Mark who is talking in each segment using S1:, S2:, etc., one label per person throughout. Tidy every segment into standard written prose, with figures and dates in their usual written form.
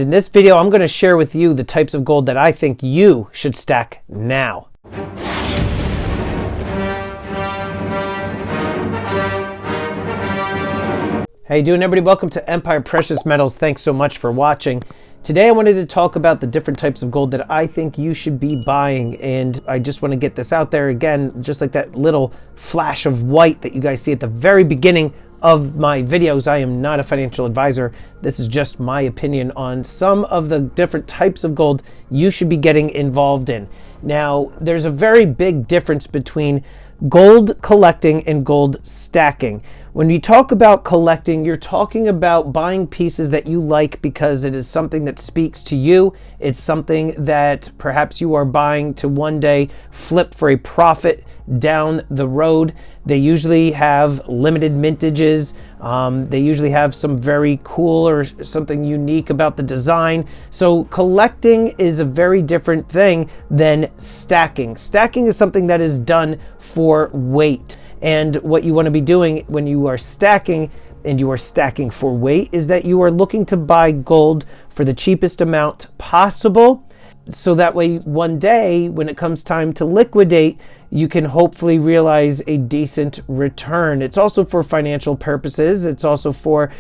S1: In this video, I'm going to share with you the types of gold that I think you should stack now. How you doing, everybody? Welcome to Empire Precious Metals. Thanks so much for watching. Today I wanted to talk about the different types of gold that I think you should be buying, and I just want to get this out there again, just like that little flash of white that you guys see at the very beginning of my videos. I am not a financial advisor. This is just my opinion on some of the different types of gold you should be getting involved in. Now, there's a very big difference between gold collecting and gold stacking. When you talk about collecting, you're talking about buying pieces that you like because it is something that speaks to you. It's something that perhaps you are buying to one day flip for a profit down the road. They usually have limited mintages. They usually have some very cool or something unique about the design. So collecting is a very different thing than stacking. Stacking is something that is done for weight. And what you want to be doing when you are stacking and you are stacking for weight is that you are looking to buy gold for the cheapest amount possible. So that way, one day, when it comes time to liquidate, you can hopefully realize a decent return. It's also for financial purposes. It's also for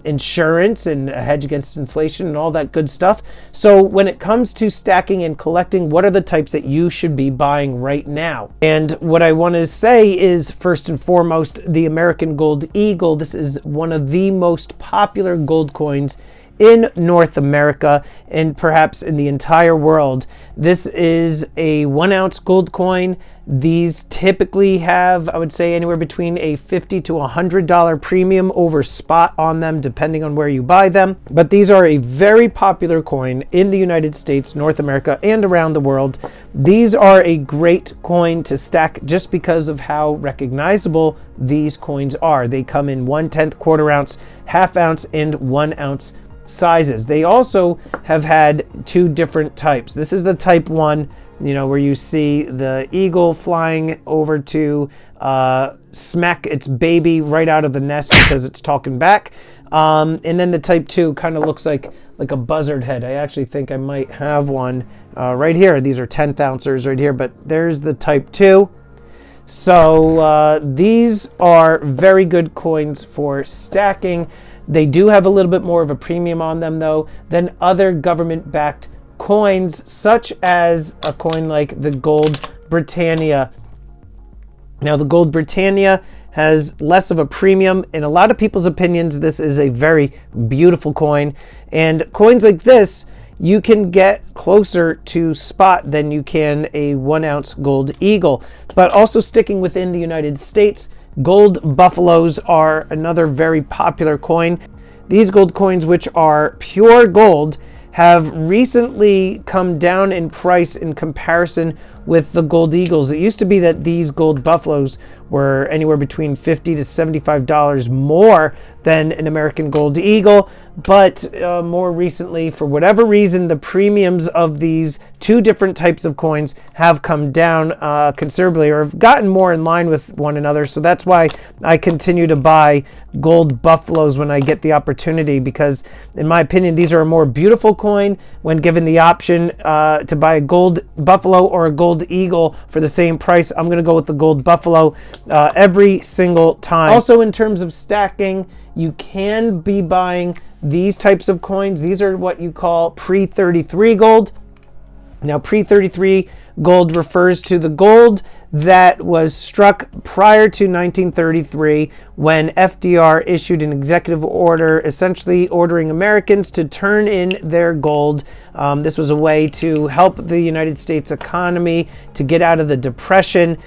S1: insurance and a hedge against inflation and all that good stuff. So when it comes to stacking and collecting, what are the types that you should be buying right now? And what I want to say is, first and foremost, the American Gold Eagle. This is one of the most popular gold coins in North America and perhaps in the entire world. This is a 1 ounce gold coin. These typically have, I would say, anywhere between a $50 to $100 premium over spot on them, depending on where you buy them. But these are a very popular coin in the United States, North America, and around the world. These are a great coin to stack just because of how recognizable these coins are. They come in 1/10 quarter ounce, half ounce, and 1 ounce sizes. They also have had two different types. This is the type 1, where you see the eagle flying over to smack its baby right out of the nest because it's talking back. And then the type 2 kind of looks like a buzzard head. I actually think I might have one right here. These are 10th ounces right here, but there's the type 2. So these are very good coins for stacking. They do have a little bit more of a premium on them, though, than other government-backed coins, such as a coin like the Gold Britannia. Now, the Gold Britannia has less of a premium. In a lot of people's opinions, this is a very beautiful coin. And coins like this, you can get closer to spot than you can a 1 ounce gold eagle. But also sticking within the United States, gold buffaloes are another very popular coin. These gold coins, which are pure gold, have recently come down in price in comparison with the gold eagles. It used to be that these gold buffaloes were anywhere between $50 to $75 more than an American gold eagle, but more recently, for whatever reason, the premiums of these two different types of coins have come down considerably, or have gotten more in line with one another. So that's why I continue to buy gold buffaloes when I get the opportunity, because in my opinion, these are a more beautiful coin when given the option to buy a gold buffalo or a gold eagle for the same price. I'm going to go with the gold buffalo every single time. Also, in terms of stacking, you can be buying these types of coins. These are what you call pre-33 gold. Now, pre-33 gold refers to the gold that was struck prior to 1933 when FDR issued an executive order essentially ordering Americans to turn in their gold. This was a way to help the United States economy to get out of the Depression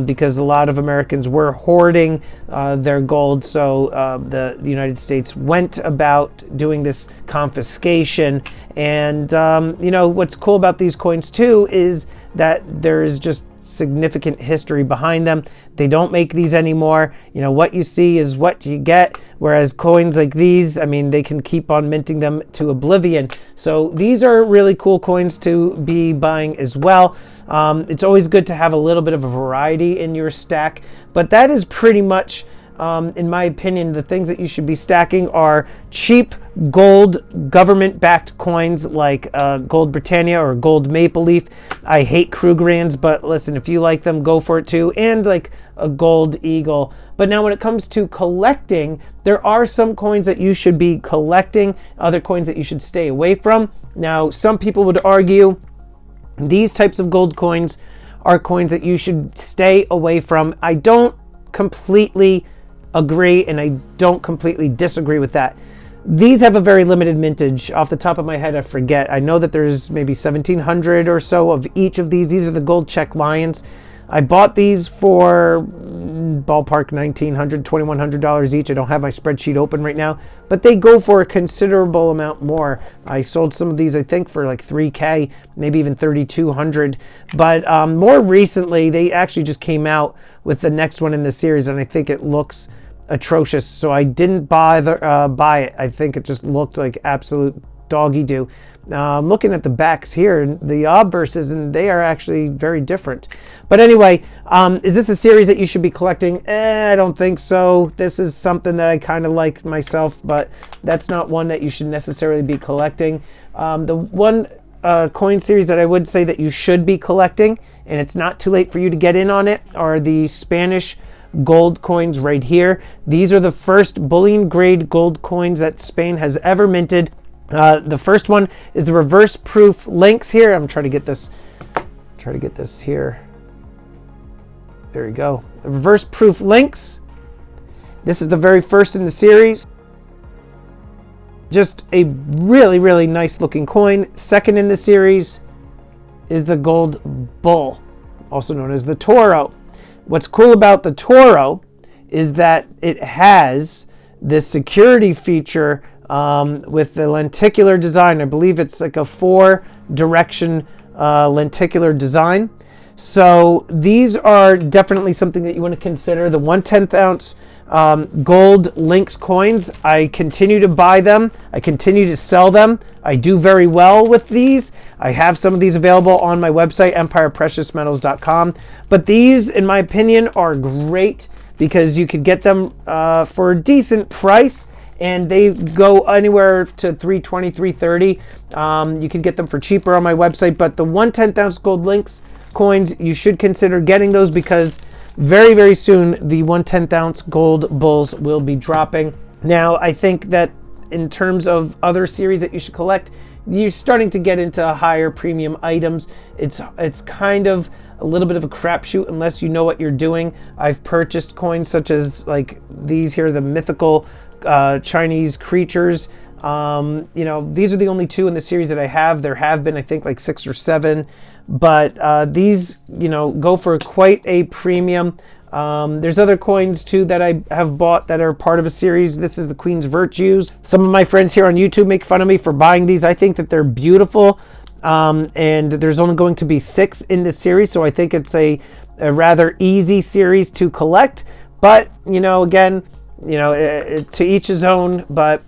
S1: because a lot of Americans were hoarding their gold. So the United States went about doing this confiscation. And, what's cool about these coins too is that there is just significant history behind them. They don't make these anymore. What you see is what you get. Whereas coins like these, they can keep on minting them to oblivion. So these are really cool coins to be buying as well. It's always good to have a little bit of a variety in your stack, but that is pretty much in my opinion, the things that you should be stacking are cheap gold government-backed coins like Gold Britannia or Gold Maple Leaf. I hate Krugerrands, but listen, if you like them, go for it too. And like a Gold Eagle. But now when it comes to collecting, there are some coins that you should be collecting, other coins that you should stay away from. Now, some people would argue these types of gold coins are coins that you should stay away from. I don't completely agree, and I don't completely disagree with that. These have a very limited mintage. Off the top of my head, I forget. I know that there's maybe 1,700 or so of each of these. These are the gold check lions. I bought these for ballpark $1,900, $2,100 each. I don't have my spreadsheet open right now, but they go for a considerable amount more. I sold some of these, I think, for like $3K, maybe even $3,200. But more recently, they actually just came out with the next one in the series, and I think it looks atrocious. So I didn't buy it. I think it just looked like absolute doggy do. I'm looking at the backs here, the obverses, and they are actually very different. But anyway, is this a series that you should be collecting? I don't think so. This is something that I kind of like myself, but that's not one that you should necessarily be collecting. The one coin series that I would say that you should be collecting, and it's not too late for you to get in on it, are the Spanish gold coins right here. These are the first bullion grade gold coins that Spain has ever minted. The first one is the reverse proof links here. I'm trying to get this here. There you go. The reverse proof links. This is the very first in the series. Just a really, really nice looking coin. Second in the series is the gold bull, also known as the toro. What's cool about the toro is that it has this security feature with the lenticular design. I believe it's like a 4-direction lenticular design. So these are definitely something that you want to consider. The 1/10 ounce gold Lynx coins, I continue to buy them. I continue to sell them. I do very well with these. I have some of these available on my website, empirepreciousmetals.com. But these, in my opinion, are great because you could get them for a decent price. And they go anywhere to $320, $330. You can get them for cheaper on my website. But the 1/10 ounce gold Lynx coins, you should consider getting those because very, very soon the 1/10 ounce gold bulls will be dropping. Now, I think that in terms of other series that you should collect, you're starting to get into higher premium items. It's kind of a little bit of a crapshoot unless you know what you're doing. I've purchased coins such as like these here, the mythical Chinese creatures. These are the only two in the series that I have. There have been, I think, like 6 or 7, but these, go for quite a premium. There's other coins too that I have bought that are part of a series. This is the Queen's Virtues. Some of my friends here on YouTube make fun of me for buying these. I think that they're beautiful, and there's only going to be 6 in this series, so I think it's a rather easy series to collect. But again, to each his own, but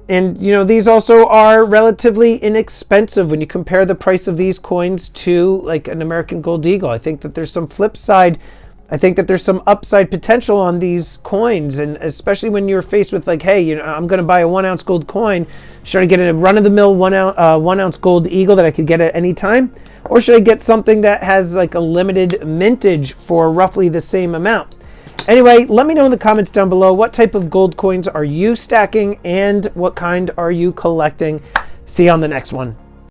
S1: and these also are relatively inexpensive when you compare the price of these coins to like an American Gold Eagle. I think that there's some flip side. I think that there's some upside potential on these coins, and especially when you're faced with like, hey, I'm going to buy a 1 ounce gold coin. Should I get a run-of-the-mill 1 ounce gold Eagle that I could get at any time? Or should I get something that has like a limited mintage for roughly the same amount? Anyway, let me know in the comments down below what type of gold coins are you stacking and what kind are you collecting. See you on the next one.